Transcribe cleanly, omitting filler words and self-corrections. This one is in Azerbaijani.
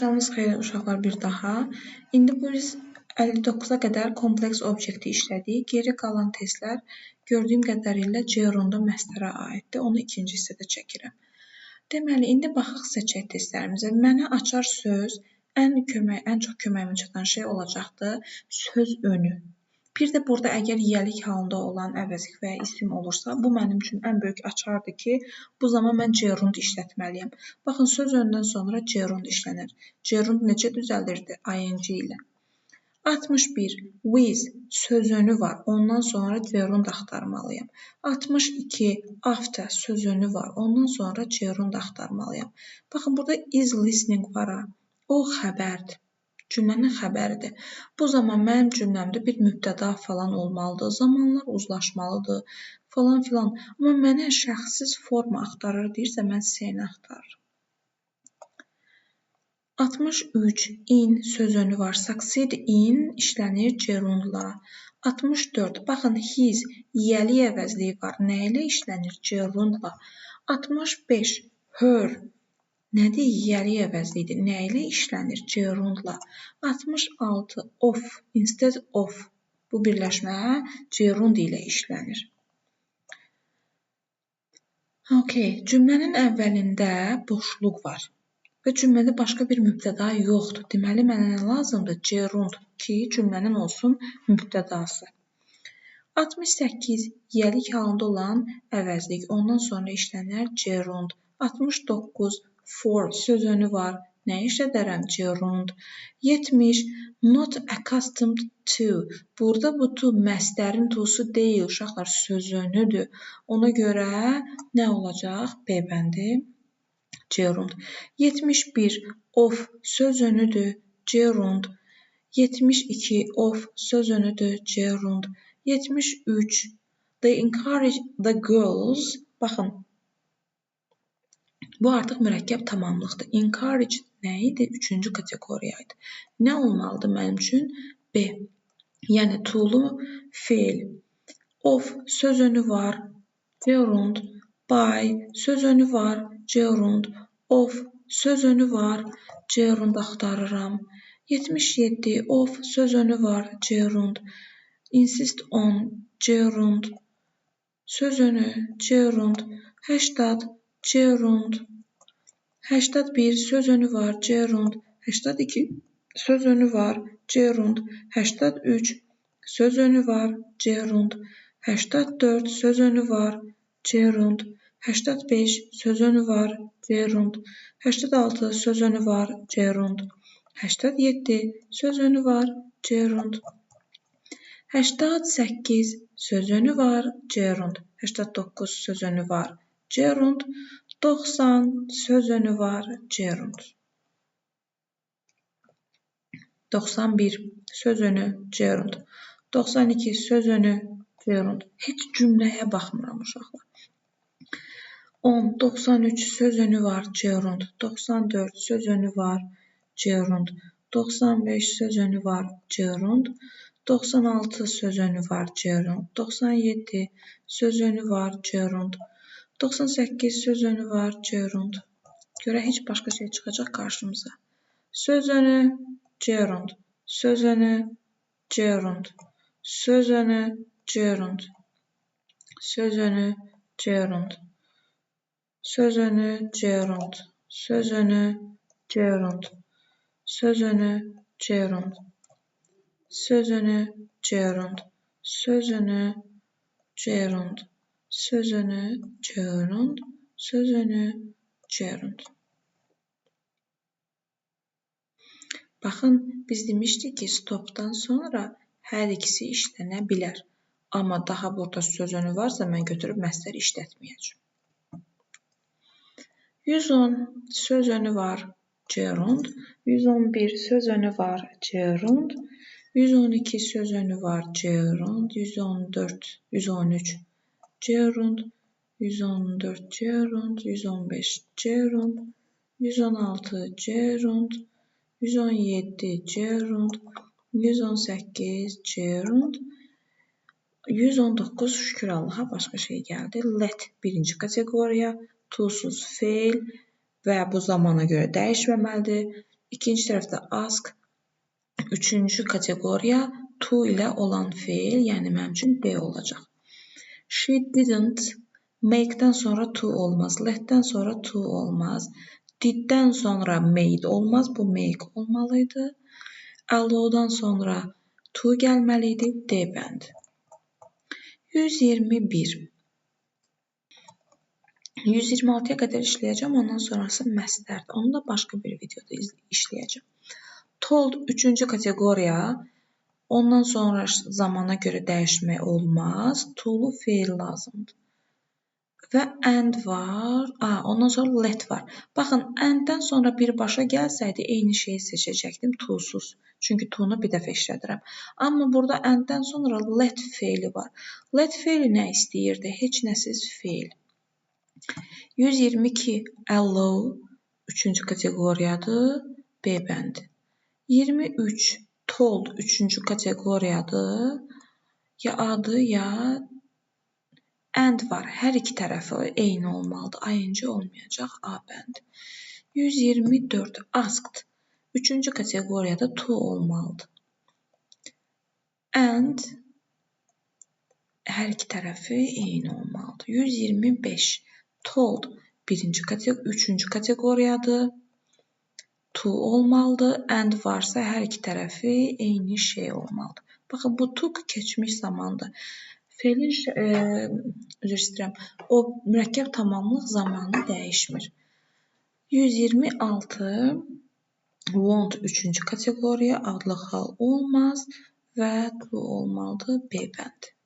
Sabahınız xeyir uşaqlar bir daha. İndi biz 59-a qədər kompleks obyekti işlədik. Geri qalan testlər gördüyüm qədərilə Ceronda məstərə aiddir. Onu ikinci hissədə çəkirəm. Deməli, indi baxaq seçək testlərimizə. Mənə açar söz ən çox köməyimə çatan şey olacaqdır söz önü. Bir də burada əgər yiyəlik halında olan əvəzlik və ya isim olursa, bu mənim üçün ən böyük açardır ki, bu zaman mən gerund işlətməliyəm. Baxın, söz öndən sonra gerund işlənir. Gerund necə düzəldirdi? ing ilə. 61. With söz önü var. Ondan sonra gerund axtarmalıyam. 62. After söz önü var. Ondan sonra gerund axtarmalıyam. Baxın, burada is listening var. O xəbərdir. Cümlənin xəbəridir. Bu zaman mənim cümləmdə bir mübtəda falan olmalıdır. Zamanlar uzlaşmalıdır falan filan. Amma mənə şəxssiz forma axtarır deyirsə, mən S-ni axtarıram. 63. In söz önü var. Succeed in işlənir gerundla. 64. Baxın, his yiyəlik əvəzliyi var. Nə ilə işlənir? Gerundla. 65. Her nədir? Yiyəlik əvəzliyidir. Nə ilə işlənir? Gerundla. 66. Of instead of bu birləşmə gerund ilə işlənir. Okay, cümlənin əvvəlində boşluq var və cümlədə başqa bir mübtəda yoxdur. Deməli, mənə nə lazımdır? Gerund ki, cümlənin olsun mübtədası. 68. Yiyəlik halında olan əvəzlik. Ondan sonra işlənər gerund. 69. For söz önü var. Nə işlədərəm? Gerund. 70. Not accustomed to. Burada bu to məstərin to'su deyil, uşaqlar söz önüdür. Ona görə nə olacaq? B bəndi. Gerund. 71. Of söz önüdür. Gerund. 72. Of söz önüdür. Gerund. 73. They encourage the girls. Baxın. Bu artıq mürəkkəb tamamlıqdır. Encourage nə idi? Üçüncü kateqoriyaydı. Nə olmalıdır mənim üçün? B. Yəni to-lu fe'l. Of söz önü var. Gerund. By söz önü var. Gerund. Of söz önü var. Gerund axtarıram. 77. Of söz önü var. Gerund. Insist on. Gerund. Söz önü. Gerund. 80. Gerund. 81. Söz önü var. Gerund. 82. Söz önü var. Gerund. 83. Söz önü var. Gerund. 84. Söz önü var. Gerund. 85. Söz önü var. Gerund. 86. Söz önü var. Gerund. 87. Söz önü var. Gerund. 88. Söz önü var. Gerund. 89. Söz önü var. Gerund. 90. Söz önü var. Gerund. 91. Söz önü. Gerund. 92. Söz önü. Gerund. Heç cümləyə baxmıram uşaqlar. 10. 93. Söz önü var. Gerund. 94. Söz önü var. Gerund. 95. Söz önü var. Gerund. 96. Söz önü var. Gerund. 97. Söz önü var. Gerund. 98. Söz önü var. Gerund. Görə heç başqa şey çıxacaq qarşımıza. Söz önü. Gerund. Söz önü. Gerund. Söz önü. Gerund. Söz önü. Gerund. Söz önü. Gerund. Söz önü. Gerund. Söz önü. Gerund. Söz önü. Gerund. Söz önü. Gerund. Söz önü. Gerund. Söz önü. Gerund. Baxın, biz demişdik ki, stopdan sonra hər ikisi işlənə bilər. Amma daha burada söz önü varsa, mən götürüb məstəri işlətməyəcəm. 110 söz önü var. Gerund. 111 söz önü var. Gerund. 112 söz önü var. Gerund. 114, 113 gerund. 114 gerund. 115 gerund. 116 gerund. 117 gerund. 118 gerund. 119 şükür Allaha başqa şey gəldi. Let birinci kateqoriya, to-suz fe'l və bu zamana görə dəyişməməlidir. İkinci tərəfdə ask. Üçüncü kateqoriya to ilə olan feil, yəni mənim üçün D olacaq. She didn't. Make-dən sonra to olmaz. Let-dən sonra to olmaz. Did-dən sonra made olmaz. Bu make olmalıydı. Allow'dan sonra to gəlməliydi. D bəndi. 121. 126-ya qədər işləyəcəm. Ondan sonrası məstərdir. Onu da başqa bir videoda işləyəcəm. Told üçüncü kateqoriya. Ondan sonra zamana görə dəyişmək olmaz. To-lu feil lazımdır. Və and var. Ondan sonra let var. Baxın, and-dən sonra birbaşa gəlsəydi, eyni şeyi seçəcəkdim, to-suz. Çünki to-nu bir dəfə işlədirəm. Amma burada and-dən sonra let feili var. Let feili nə istəyirdi? Heç nəsiz feil. 122 allow üçüncü kateqoriyadır. B bəndi. 23 told üçüncü kateqoriyadır. Ya A-dır, ya and var. Hər iki tərəfi eyni olmalıdır. ING olmayacaq. A bəndi. 124 asked. Üçüncü kateqoriyada to olmalıdır. And hər iki tərəfi eyni olmalıdır. 125 told üçüncü kateqoriyadır. To olmalıdır. And varsa hər iki tərəfi eyni şey olmalıdır. Baxın, bu to keçmiş zamandır. Feilin üzr istəyirəm. O mürəkkəb tamamlıq zamanı dəyişmir. 126 want üçüncü kateqoriya, adlı hal olmaz və to olmalıdır. B bəndi.